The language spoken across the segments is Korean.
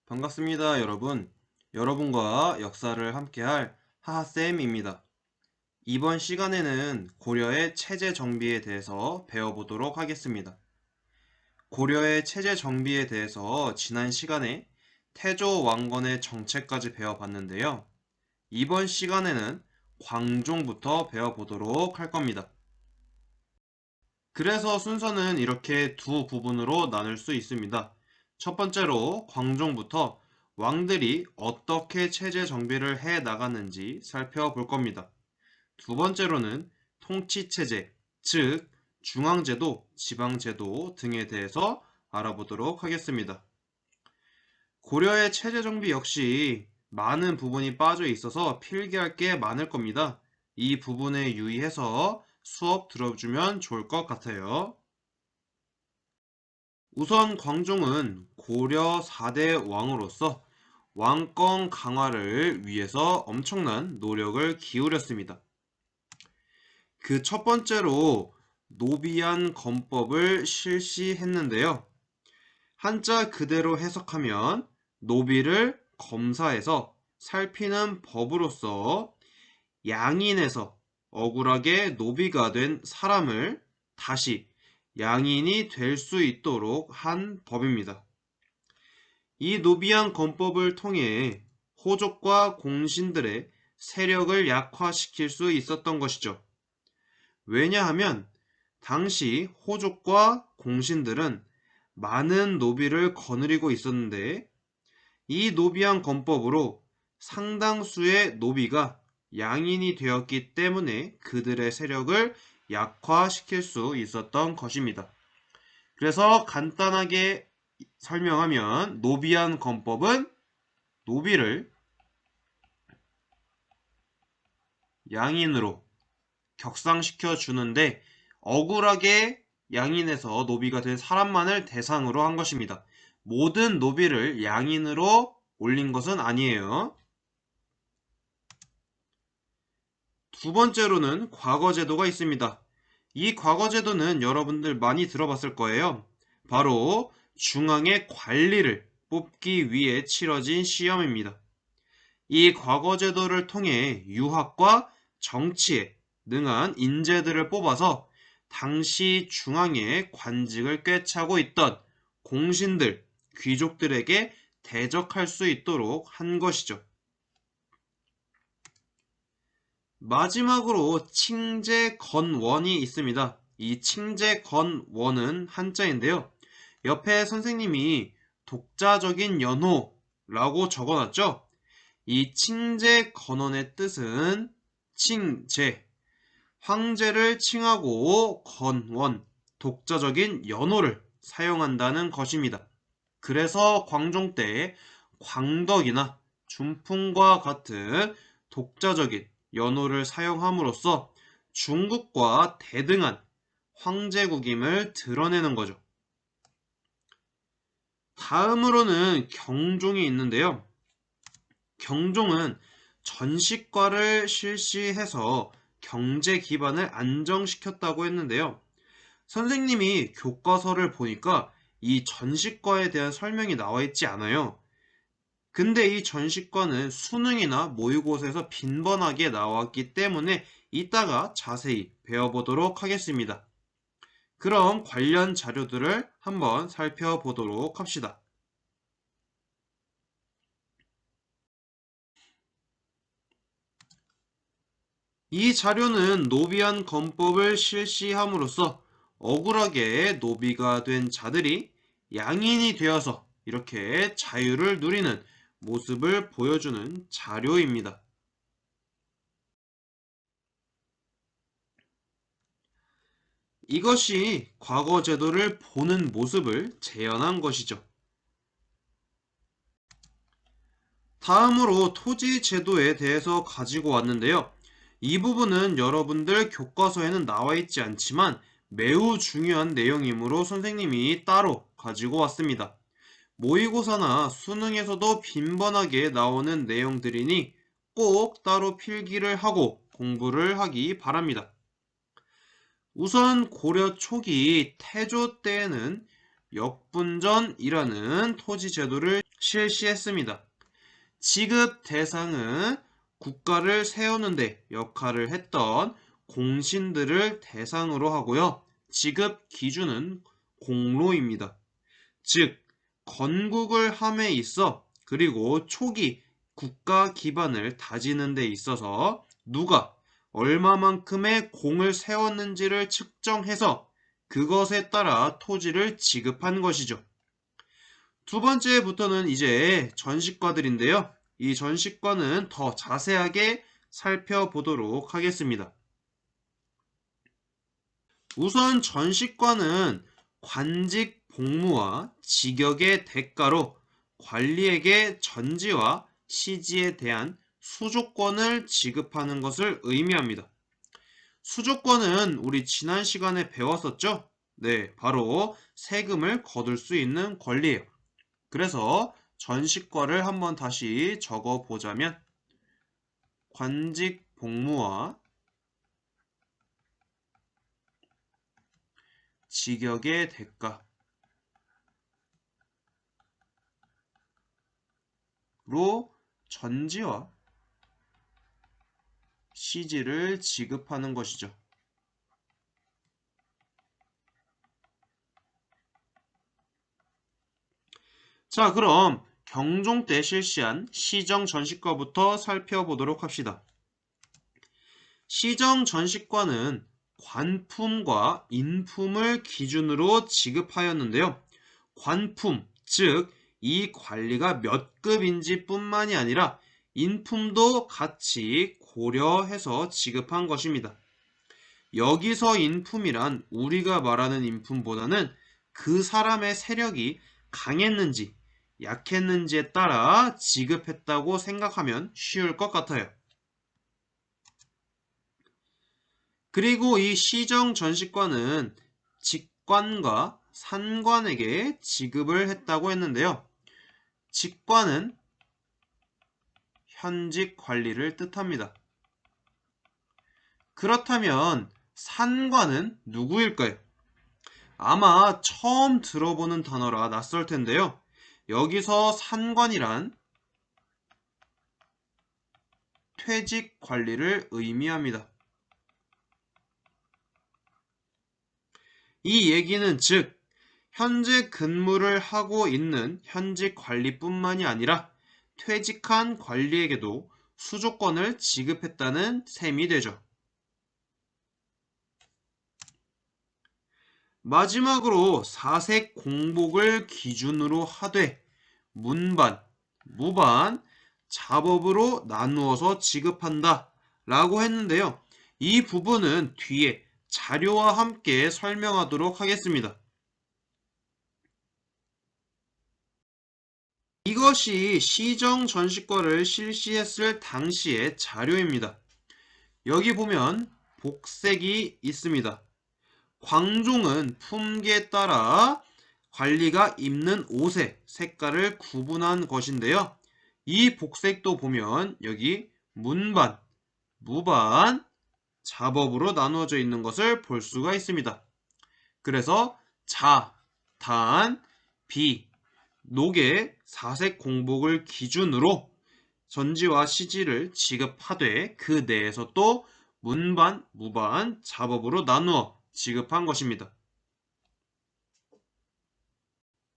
반갑습니다, 여러분. 여러분과 역사를 함께할 하하쌤입니다. 이번 시간에는 고려의 체제 정비에 대해서 배워보도록 하겠습니다. 고려의 체제 정비에 대해서 지난 시간에 태조 왕건의 정체까지 배워봤는데요. 이번 시간에는 광종부터 배워보도록 할 겁니다. 그래서 순서는 이렇게 두 부분으로 나눌 수 있습니다. 첫 번째로 광종부터 왕들이 어떻게 체제 정비를 해 나갔는지 살펴볼 겁니다. 두 번째로는 통치체제, 즉 중앙제도, 지방제도 등에 대해서 알아보도록 하겠습니다. 고려의 체제 정비 역시 많은 부분이 빠져 있어서 필기할 게 많을 겁니다. 이 부분에 유의해서 수업 들어주면 좋을 것 같아요. 우선 광종은 고려 4대 왕으로서 왕권 강화를 위해서 엄청난 노력을 기울였습니다. 그 첫 번째로 노비안 건법을 실시했는데요. 한자 그대로 해석하면 노비를 검사해서 살피는 법으로서 양인에서 억울하게 노비가 된 사람을 다시 양인이 될 수 있도록 한 법입니다. 이 노비안 건법을 통해 호족과 공신들의 세력을 약화시킬 수 있었던 것이죠. 왜냐하면 당시 호족과 공신들은 많은 노비를 거느리고 있었는데 이 노비안 건법으로 상당수의 노비가 양인이 되었기 때문에 그들의 세력을 약화시킬 수 있었던 것입니다. 그래서 간단하게 설명하면 노비안 건법은 노비를 양인으로 격상시켜 주는데 억울하게 양인에서 노비가 된 사람만을 대상으로 한 것입니다. 모든 노비를 양인으로 올린 것은 아니에요. 두 번째로는 과거제도가 있습니다. 이 과거제도는 여러분들 많이 들어봤을 거예요. 바로 중앙의 관리를 뽑기 위해 치러진 시험입니다. 이 과거제도를 통해 유학과 정치에 능한 인재들을 뽑아서 당시 중앙의 관직을 꿰차고 있던 공신들, 귀족들에게 대적할 수 있도록 한 것이죠. 마지막으로 칭제건원이 있습니다. 이 칭제건원은 한자인데요. 옆에 선생님이 독자적인 연호라고 적어놨죠. 이 칭제건원의 뜻은 칭제, 황제를 칭하고 건원, 독자적인 연호를 사용한다는 것입니다. 그래서 광종 때 광덕이나 준풍과 같은 독자적인 연호를 사용함으로써 중국과 대등한 황제국임을 드러내는 거죠. 다음으로는 경종이 있는데요. 경종은 전시과를 실시해서 경제 기반을 안정시켰다고 했는데요. 선생님이 교과서를 보니까 이 전시과에 대한 설명이 나와 있지 않아요. 근데 이 전시과는 수능이나 모의고사에서 빈번하게 나왔기 때문에 이따가 자세히 배워보도록 하겠습니다. 그럼 관련 자료들을 한번 살펴보도록 합시다. 이 자료는 노비안 건법을 실시함으로써 억울하게 노비가 된 자들이 양인이 되어서 이렇게 자유를 누리는 모습을 보여주는 자료입니다. 이것이 과거 제도를 보는 모습을 재현한 것이죠. 다음으로 토지 제도에 대해서 가지고 왔는데요. 이 부분은 여러분들 교과서에는 나와 있지 않지만 매우 중요한 내용이므로 선생님이 따로 가지고 왔습니다. 모의고사나 수능에서도 빈번하게 나오는 내용들이니 꼭 따로 필기를 하고 공부를 하기 바랍니다. 우선 고려 초기 태조 때에는 역분전이라는 토지 제도를 실시했습니다. 지급 대상은 국가를 세우는 데 역할을 했던 공신들을 대상으로 하고요. 지급 기준은 공로입니다. 즉, 건국을 함에 있어 그리고 초기 국가 기반을 다지는 데 있어서 누가 얼마만큼의 공을 세웠는지를 측정해서 그것에 따라 토지를 지급한 것이죠. 두 번째부터는 이제 전시과들인데요. 이 전시과는 더 자세하게 살펴보도록 하겠습니다. 우선 전시과는 관직 복무와 직역의 대가로 관리에게 전지와 시지에 대한 수조권을 지급하는 것을 의미합니다. 수조권은 우리 지난 시간에 배웠었죠? 네, 바로 세금을 거둘 수 있는 권리예요. 그래서 전시과를 한번 다시 적어 보자면 관직 복무와 직역의 대가로 전지와 시지를 지급하는 것이죠. 자, 그럼 경종 때 실시한 시정 전시과부터 살펴보도록 합시다. 시정 전시과는 관품과 인품을 기준으로 지급하였는데요. 관품, 즉 이 관리가 몇 급인지 뿐만이 아니라 인품도 같이 고려해서 지급한 것입니다. 여기서 인품이란 우리가 말하는 인품보다는 그 사람의 세력이 강했는지 약했는지에 따라 지급했다고 생각하면 쉬울 것 같아요. 그리고 이 시정 전시과는 직관과 산관에게 지급을 했다고 했는데요. 직관은 현직 관리를 뜻합니다. 그렇다면 산관은 누구일까요? 아마 처음 들어보는 단어라 낯설 텐데요. 여기서 산관이란 퇴직 관리를 의미합니다. 이 얘기는 즉 현재 근무를 하고 있는 현직 관리뿐만이 아니라 퇴직한 관리에게도 수조권을 지급했다는 셈이 되죠. 마지막으로 사색 공복을 기준으로 하되 문반, 무반, 자법으로 나누어서 지급한다 라고 했는데요. 이 부분은 뒤에 자료와 함께 설명하도록 하겠습니다. 이것이 시정 전시과를 실시했을 당시의 자료입니다. 여기 보면 복색이 있습니다. 광종은 품계에 따라 관리가 입는 옷의 색깔을 구분한 것인데요. 이 복색도 보면 여기 문반, 무반, 자법으로 나누어져 있는 것을 볼 수가 있습니다. 그래서 자, 단, 비, 녹의 사색 공복을 기준으로 전지와 시지를 지급하되 그 내에서 또 문반, 무반, 자법으로 나누어 지급한 것입니다.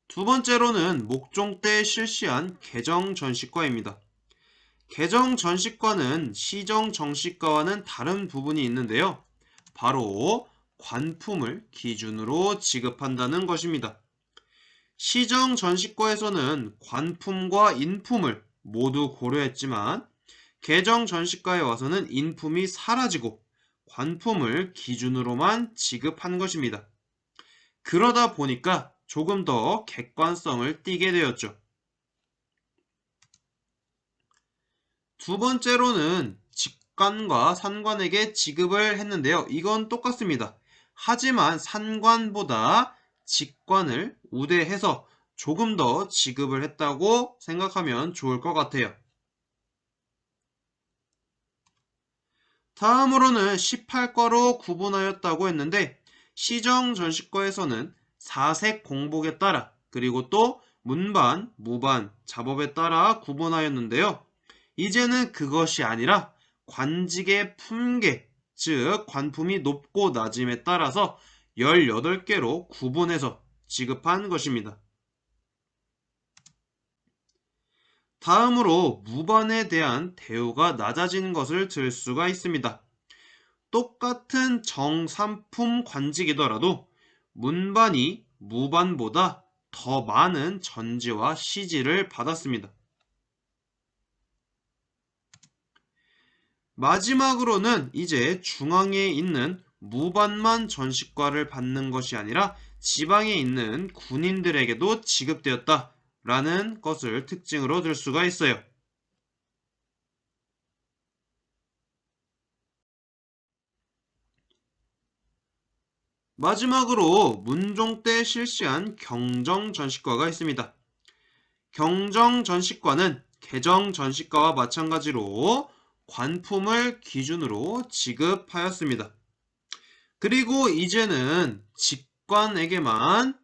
두 번째로는 목종 때 실시한 개정 전시과입니다. 개정 전시과는 시정 정시과와는 다른 부분이 있는데요. 바로 관품을 기준으로 지급한다는 것입니다. 시정 전시과에서는 관품과 인품을 모두 고려했지만 개정 전시과에 와서는 인품이 사라지고 관품을 기준으로만 지급한 것입니다. 그러다 보니까 조금 더 객관성을 띠게 되었죠. 두 번째로는 직관과 산관에게 지급을 했는데요. 이건 똑같습니다. 하지만 산관보다 직관을 우대해서 조금 더 지급을 했다고 생각하면 좋을 것 같아요. 다음으로는 18과로 구분하였다고 했는데 시정전시과에서는 사색 공복에 따라 그리고 또 문반, 무반, 자법에 따라 구분하였는데요. 이제는 그것이 아니라 관직의 품계, 즉 관품이 높고 낮음에 따라서 18개로 구분해서 지급한 것입니다. 다음으로 무반에 대한 대우가 낮아진 것을 들 수가 있습니다. 똑같은 정삼품 관직이더라도 문반이 무반보다 더 많은 전지와 시지를 받았습니다. 마지막으로는 이제 중앙에 있는 무반만 전시과를 받는 것이 아니라 지방에 있는 군인들에게도 지급되었다 라는 것을 특징으로 들 수가 있어요. 마지막으로 문종 때 실시한 경정전시과가 있습니다. 경정전시과는 개정전시과와 마찬가지로 관품을 기준으로 지급하였습니다. 그리고 이제는 직관에게만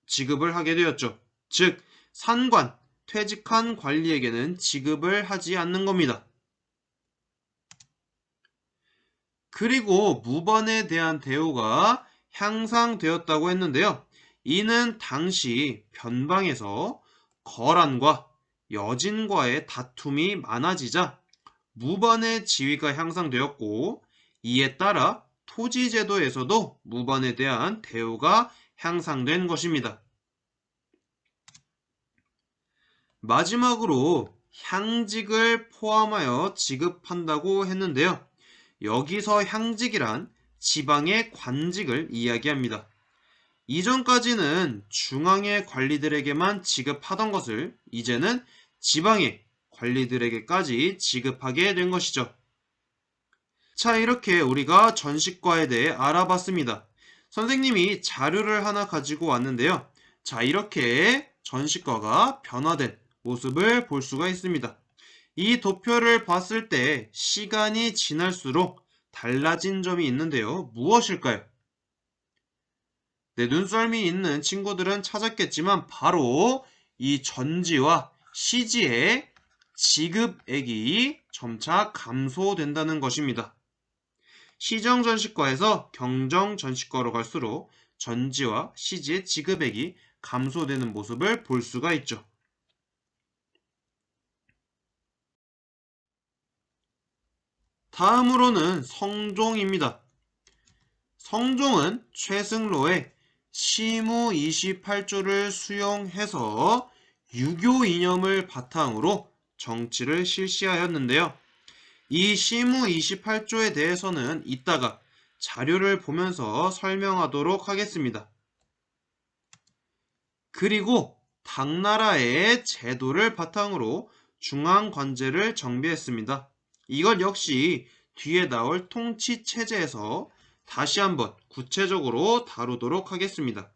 지급을 하게 되었죠. 즉 산관, 퇴직한 관리에게는 지급을 하지 않는 겁니다. 그리고 무반에 대한 대우가 향상되었다고 했는데요. 이는 당시 변방에서 거란과 여진과의 다툼이 많아지자 무반의 지위가 향상되었고 이에 따라 토지제도에서도 무반에 대한 대우가 향상된 것입니다. 마지막으로 향직을 포함하여 지급한다고 했는데요. 여기서 향직이란 지방의 관직을 이야기합니다. 이전까지는 중앙의 관리들에게만 지급하던 것을 이제는 지방의 관리들에게까지 지급하게 된 것이죠. 자, 이렇게 우리가 전시과에 대해 알아봤습니다. 선생님이 자료를 하나 가지고 왔는데요. 자, 이렇게 전시과가 변화된 모습을 볼 수가 있습니다. 이 도표를 봤을 때 시간이 지날수록 달라진 점이 있는데요. 무엇일까요? 네, 눈썰미 있는 친구들은 찾았겠지만 바로 이 전지와 시지의 지급액이 점차 감소된다는 것입니다. 시정전시과에서 경정전시과로 갈수록 전지와 시지의 지급액이 감소되는 모습을 볼 수가 있죠. 다음으로는 성종입니다. 성종은 최승로의 시무 28조를 수용해서 유교 이념을 바탕으로 정치를 실시하였는데요. 이 시무 28조에 대해서는 이따가 자료를 보면서 설명하도록 하겠습니다. 그리고 당나라의 제도를 바탕으로 중앙관제를 정비했습니다. 이것 역시 뒤에 나올 통치체제에서 다시 한번 구체적으로 다루도록 하겠습니다.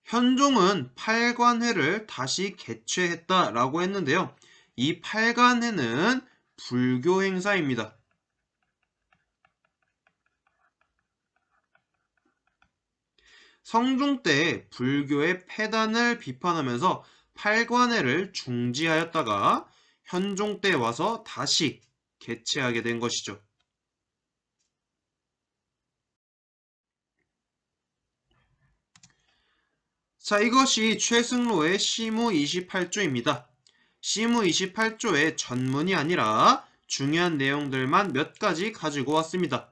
현종은 팔관회를 다시 개최했다라고 했는데요. 이 팔관회는 불교 행사입니다. 성종 때 불교의 폐단을 비판하면서 팔관회를 중지하였다가 현종 때 와서 다시 개최하게 된 것이죠. 자, 이것이 최승로의 시무 28조입니다. 시무 28조의 전문이 아니라 중요한 내용들만 몇 가지 가지고 왔습니다.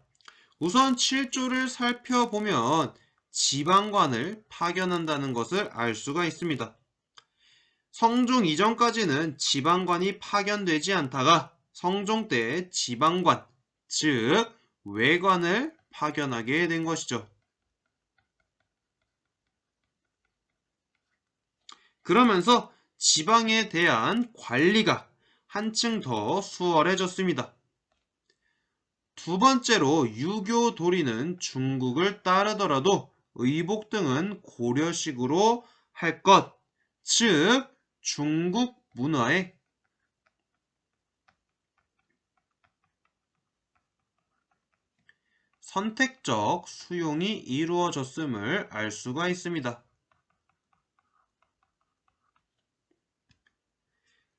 우선 7조를 살펴보면 지방관을 파견한다는 것을 알 수가 있습니다. 성종 이전까지는 지방관이 파견되지 않다가 성종 때 지방관, 즉 외관을 파견하게 된 것이죠. 그러면서 지방에 대한 관리가 한층 더 수월해졌습니다. 두 번째로 유교 도리는 중국을 따르더라도 의복 등은 고려식으로 할 것, 즉 중국 문화에 선택적 수용이 이루어졌음을 알 수가 있습니다.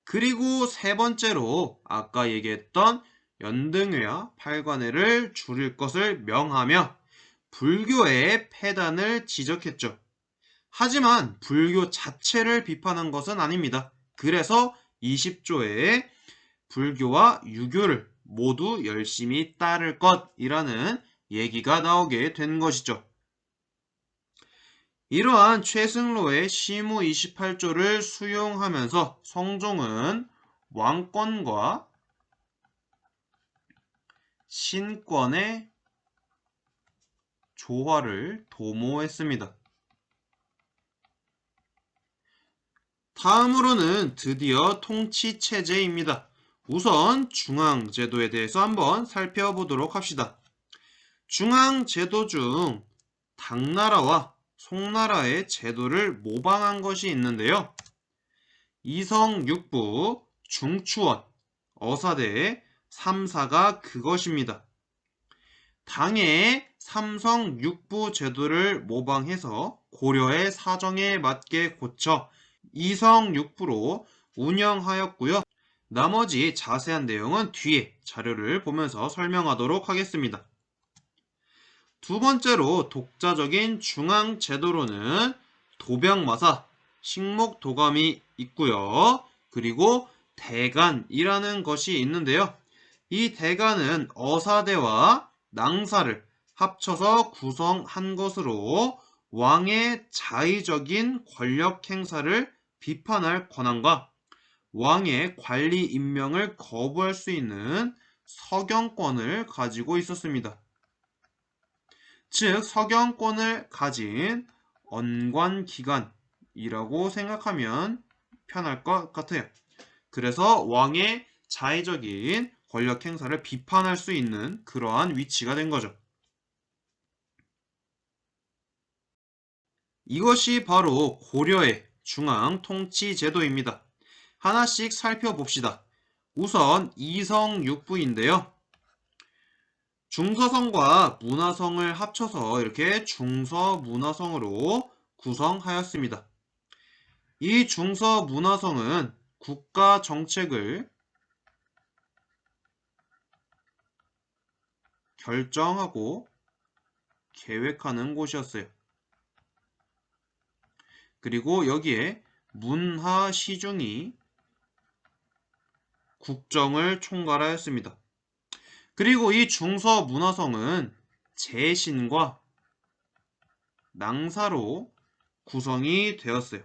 그리고 세 번째로 아까 얘기했던 연등회와 팔관회를 줄일 것을 명하며 불교의 폐단을 지적했죠. 하지만 불교 자체를 비판한 것은 아닙니다. 그래서 20조에 불교와 유교를 모두 열심히 따를 것이라는 얘기가 나오게 된 것이죠. 이러한 최승로의 시무 28조를 수용하면서 성종은 왕권과 신권의 조화를 도모했습니다. 다음으로는 드디어 통치체제입니다. 우선 중앙제도에 대해서 한번 살펴보도록 합시다. 중앙제도 중 당나라와 송나라의 제도를 모방한 것이 있는데요. 이성육부, 중추원, 어사대, 삼사가 그것입니다. 당의 삼성육부 제도를 모방해서 고려의 사정에 맞게 고쳐 이성육부로 운영하였고요. 나머지 자세한 내용은 뒤에 자료를 보면서 설명하도록 하겠습니다. 두 번째로 독자적인 중앙제도로는 도병마사, 식목도감이 있고요. 그리고 대간이라는 것이 있는데요. 이 대간은 어사대와 낭사를 합쳐서 구성한 것으로 왕의 자의적인 권력 행사를 비판할 권한과 왕의 관리 임명을 거부할 수 있는 서경권을 가지고 있었습니다. 즉 서경권을 가진 언관기관이라고 생각하면 편할 것 같아요. 그래서 왕의 자의적인 권력 행사를 비판할 수 있는 그러한 위치가 된 거죠. 이것이 바로 고려의 중앙 통치 제도입니다. 하나씩 살펴봅시다. 우선 이성육부인데요. 중서성과 문화성을 합쳐서 이렇게 중서문화성으로 구성하였습니다. 이 중서문화성은 국가 정책을 결정하고 계획하는 곳이었어요. 그리고 여기에 문하시중이 국정을 총괄하였습니다. 그리고 이 중서문화성은 재신과 낭사로 구성이 되었어요.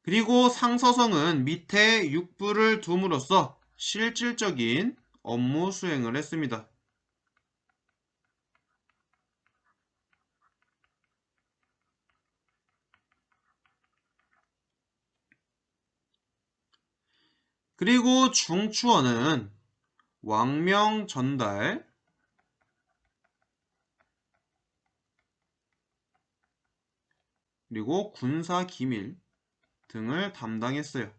그리고 상서성은 밑에 육부를 둠으로써 실질적인 업무 수행을 했습니다. 그리고 중추원은 왕명 전달, 그리고 군사 기밀 등을 담당했어요.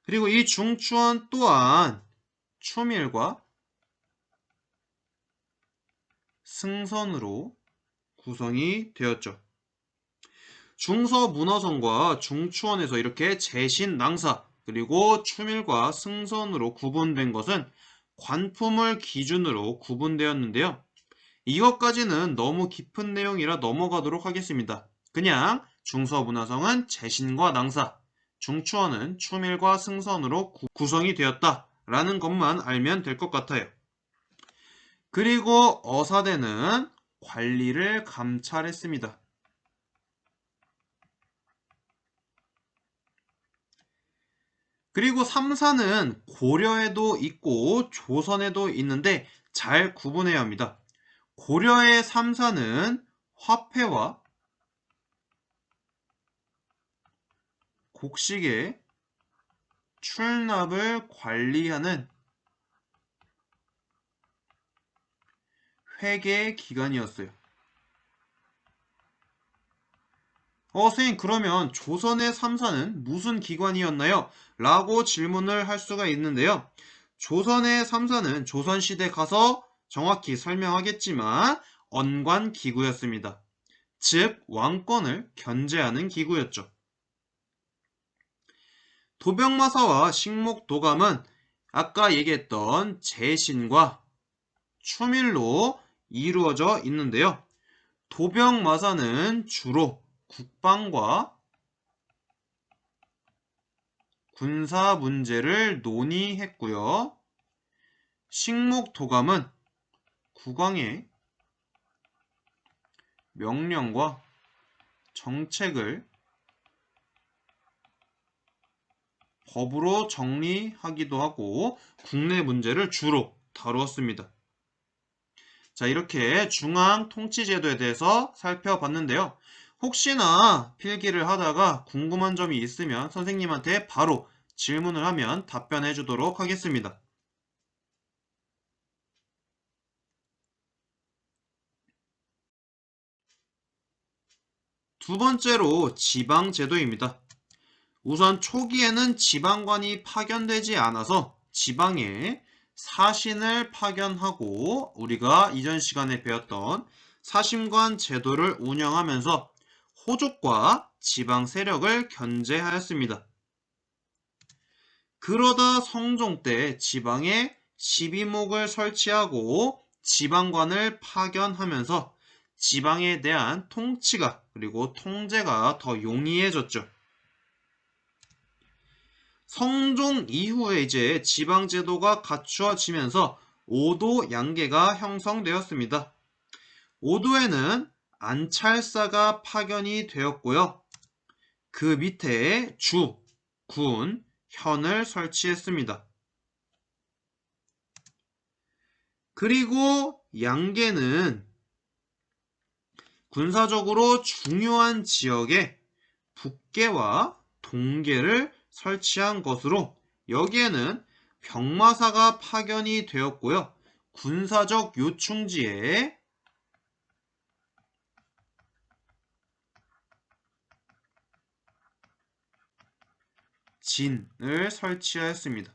그리고 이 중추원 또한 추밀과 승선으로 구성이 되었죠. 중서문화성과 중추원에서 이렇게 재신, 낭사, 그리고 추밀과 승선으로 구분된 것은 관품을 기준으로 구분되었는데요. 이것까지는 너무 깊은 내용이라 넘어가도록 하겠습니다. 그냥 중서문화성은 재신과 낭사, 중추원은 추밀과 승선으로 구성이 되었다라는 것만 알면 될 것 같아요. 그리고 어사대는 관리를 감찰했습니다. 그리고 삼사는 고려에도 있고 조선에도 있는데 잘 구분해야 합니다. 고려의 삼사는 화폐와 곡식의 출납을 관리하는 회계 기관이었어요. 선생님, 그러면 조선의 삼사는 무슨 기관이었나요? 라고 질문을 할 수가 있는데요. 조선의 3사는 조선시대 가서 정확히 설명하겠지만 언관기구였습니다. 즉 왕권을 견제하는 기구였죠. 도병마사와 식목도감은 아까 얘기했던 재신과 추밀로 이루어져 있는데요. 도병마사는 주로 국방과 군사 문제를 논의했고요. 식목도감은 국왕의 명령과 정책을 법으로 정리하기도 하고 국내 문제를 주로 다루었습니다. 자, 이렇게 중앙 통치제도에 대해서 살펴봤는데요. 혹시나 필기를 하다가 궁금한 점이 있으면 선생님한테 바로 질문을 하면 답변해 주도록 하겠습니다. 두 번째로 지방제도입니다. 우선 초기에는 지방관이 파견되지 않아서 지방에 사신을 파견하고 우리가 이전 시간에 배웠던 사심관 제도를 운영하면서 호족과 지방 세력을 견제하였습니다. 그러다 성종 때 지방에 12목을 설치하고 지방관을 파견하면서 지방에 대한 통치가 그리고 통제가 더 용이해졌죠. 성종 이후에 이제 지방제도가 갖추어지면서 오도 양계가 형성되었습니다. 오도에는 안찰사가 파견이 되었고요. 그 밑에 주, 군, 현을 설치했습니다. 그리고 양계는 군사적으로 중요한 지역에 북계와 동계를 설치한 것으로 여기에는 병마사가 파견이 되었고요. 군사적 요충지에 진을 설치하였습니다.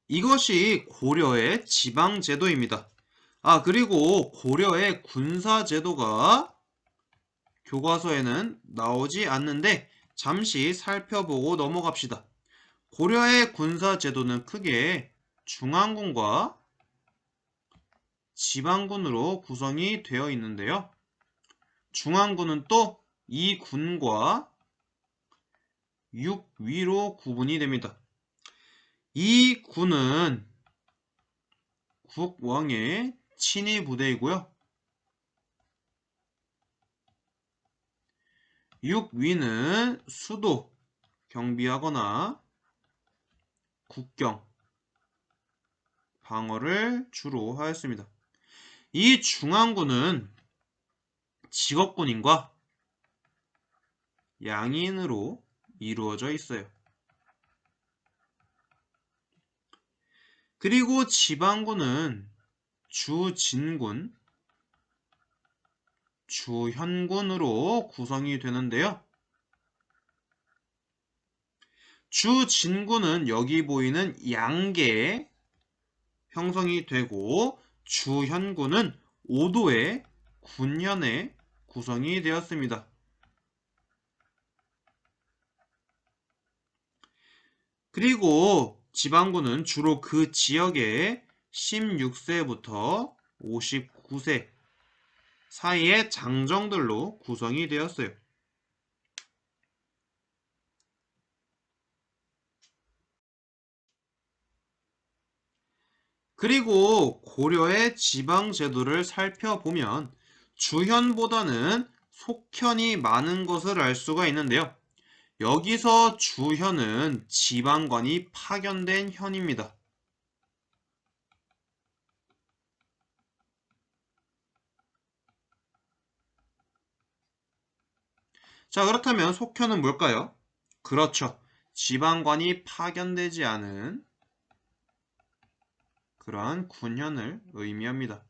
이것이 고려의 지방제도입니다. 그리고 고려의 군사제도가 교과서에는 나오지 않는데 잠시 살펴보고 넘어갑시다. 고려의 군사제도는 크게 중앙군과 지방군으로 구성이 되어 있는데요. 중앙군은 또 이 군과 육위로 구분이 됩니다. 이 군은 국왕의 친위 부대이고요. 육위는 수도 경비하거나 국경 방어를 주로 하였습니다. 이 중앙군은 직업군인과 양인으로 이루어져 있어요. 그리고 지방군은 주진군, 주현군으로 구성이 되는데요. 주진군은 여기 보이는 양계에 형성이 되고 주현군은 5도의 군현에 구성이 되었습니다. 그리고 지방군은 주로 그 지역에 16세부터 59세 사이의 장정들로 구성이 되었어요. 그리고 고려의 지방제도를 살펴보면 주현보다는 속현이 많은 것을 알 수가 있는데요. 여기서 주현은 지방관이 파견된 현입니다. 자, 그렇다면 속현은 뭘까요? 그렇죠. 지방관이 파견되지 않은 그러한 군현을 의미합니다.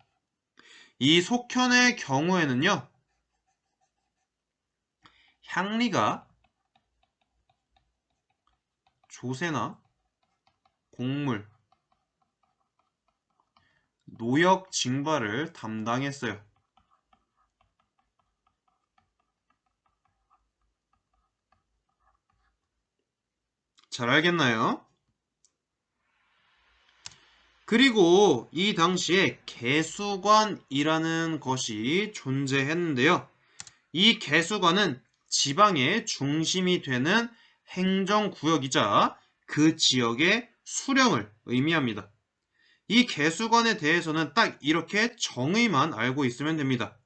이 속현의 경우에는요, 향리가 조세나 곡물, 노역 징발을 담당했어요. 잘 알겠나요? 그리고 이 당시에 개수관이라는 것이 존재했는데요. 이 개수관은 지방의 중심이 되는 행정구역이자 그 지역의 수령을 의미합니다. 이 개수관에 대해서는 딱 이렇게 정의만 알고 있으면 됩니다.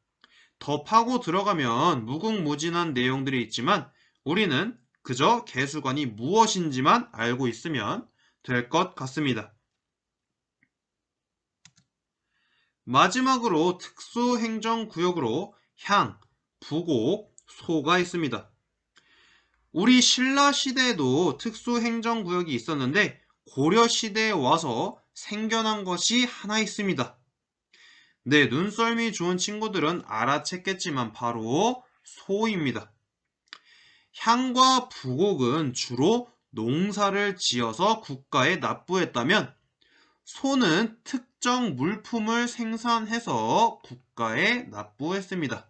더 파고 들어가면 무궁무진한 내용들이 있지만 우리는 그저 개수관이 무엇인지만 알고 있으면 될 것 같습니다. 마지막으로 특수행정구역으로 향, 부곡, 소가 있습니다. 우리 신라 시대에도 특수행정구역이 있었는데 고려 시대에 와서 생겨난 것이 하나 있습니다. 네, 눈썰미 좋은 친구들은 알아챘겠지만 바로 소입니다. 향과 부곡은 주로 농사를 지어서 국가에 납부했다면 소는 특정 물품을 생산해서 국가에 납부했습니다.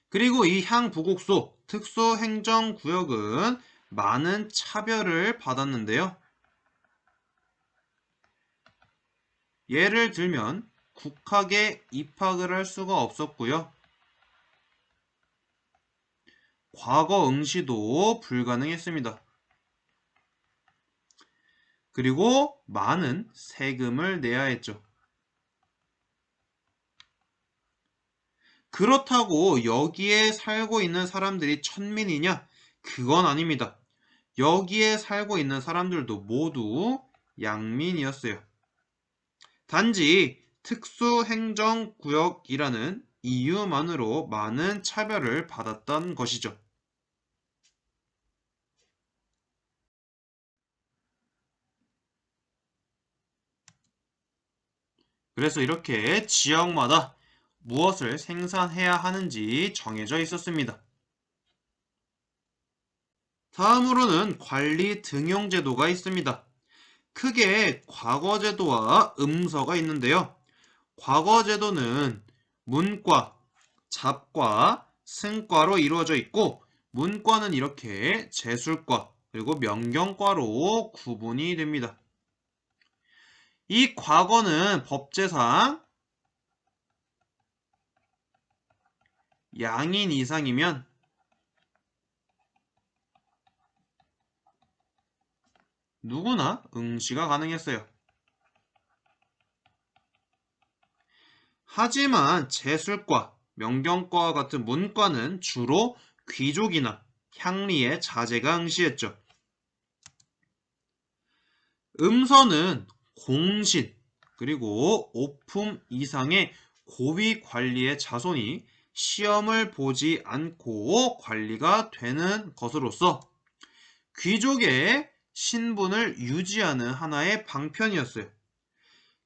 그리고 이 향부곡소 특수행정구역은 많은 차별을 받았는데요. 예를 들면 국학에 입학을 할 수가 없었고요. 과거 응시도 불가능했습니다. 그리고 많은 세금을 내야 했죠. 그렇다고 여기에 살고 있는 사람들이 천민이냐? 그건 아닙니다. 여기에 살고 있는 사람들도 모두 양민이었어요. 단지 특수행정구역이라는 이유만으로 많은 차별을 받았던 것이죠. 그래서 이렇게 지역마다 무엇을 생산해야 하는지 정해져 있었습니다. 다음으로는 관리 등용제도가 있습니다. 크게 과거제도와 음서가 있는데요. 과거제도는 문과, 잡과, 승과로 이루어져 있고 문과는 이렇게 제술과 그리고 명경과로 구분이 됩니다. 이 과거는 법제상 양인 이상이면 누구나 응시가 가능했어요. 하지만 제술과, 명경과와 같은 문과는 주로 귀족이나 향리의 자제가 응시했죠. 음서는 공신, 그리고 오품 이상의 고위 관리의 자손이 시험을 보지 않고 관리가 되는 것으로서 귀족의 신분을 유지하는 하나의 방편이었어요.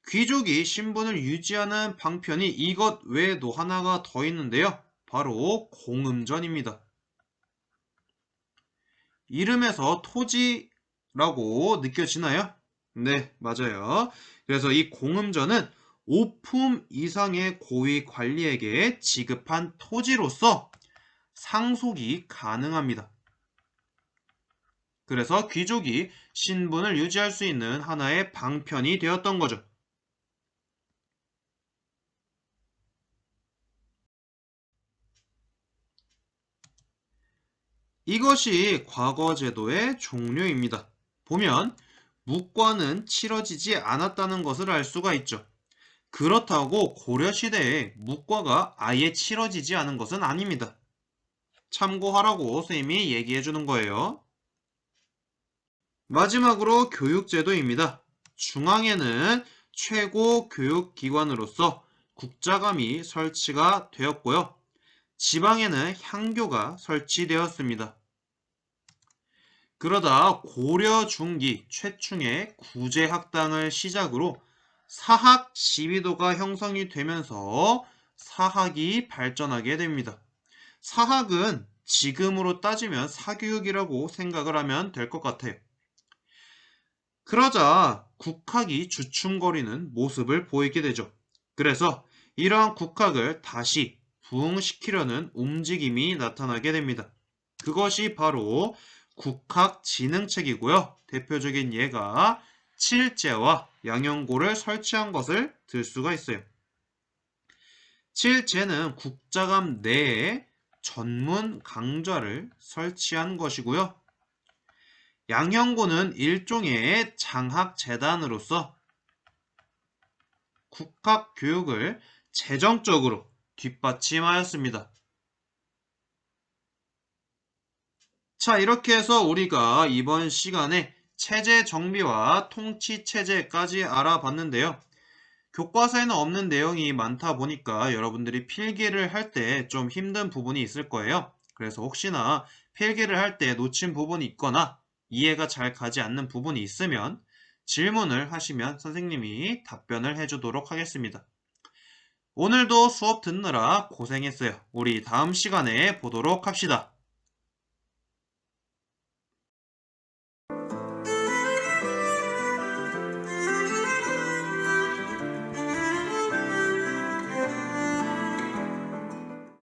귀족이 신분을 유지하는 방편이 이것 외에도 하나가 더 있는데요. 바로 공음전입니다. 이름에서 토지라고 느껴지나요? 네, 맞아요. 그래서 이 공음전은 오품 이상의 고위 관리에게 지급한 토지로서 상속이 가능합니다. 그래서 귀족이 신분을 유지할 수 있는 하나의 방편이 되었던 거죠. 이것이 과거제도의 종류입니다. 보면 묵과는 치러지지 않았다는 것을 알 수가 있죠. 그렇다고 고려시대에 묵과가 아예 치러지지 않은 것은 아닙니다. 참고하라고 선생님이 얘기해 주는 거예요. 마지막으로 교육제도입니다. 중앙에는 최고 교육기관으로서 국자감이 설치가 되었고요. 지방에는 향교가 설치되었습니다. 그러다 고려 중기 최충의 구제학당을 시작으로 사학 시비도가 형성이 되면서 사학이 발전하게 됩니다. 사학은 지금으로 따지면 사교육이라고 생각을 하면 될 것 같아요. 그러자 국학이 주춤거리는 모습을 보이게 되죠. 그래서 이러한 국학을 다시 부흥시키려는 움직임이 나타나게 됩니다. 그것이 바로 국학진흥책이고요. 대표적인 예가 칠제와 양형고를 설치한 것을 들 수가 있어요. 칠제는 국자감 내에 전문 강좌를 설치한 것이고요. 양형고는 일종의 장학재단으로서 국학교육을 재정적으로 뒷받침하였습니다. 자, 이렇게 해서 우리가 이번 시간에 체제 정비와 통치 체제까지 알아봤는데요. 교과서에는 없는 내용이 많다 보니까 여러분들이 필기를 할 때 좀 힘든 부분이 있을 거예요. 그래서 혹시나 필기를 할 때 놓친 부분이 있거나 이해가 잘 가지 않는 부분이 있으면 질문을 하시면 선생님이 답변을 해주도록 하겠습니다. 오늘도 수업 듣느라 고생했어요. 우리 다음 시간에 보도록 합시다.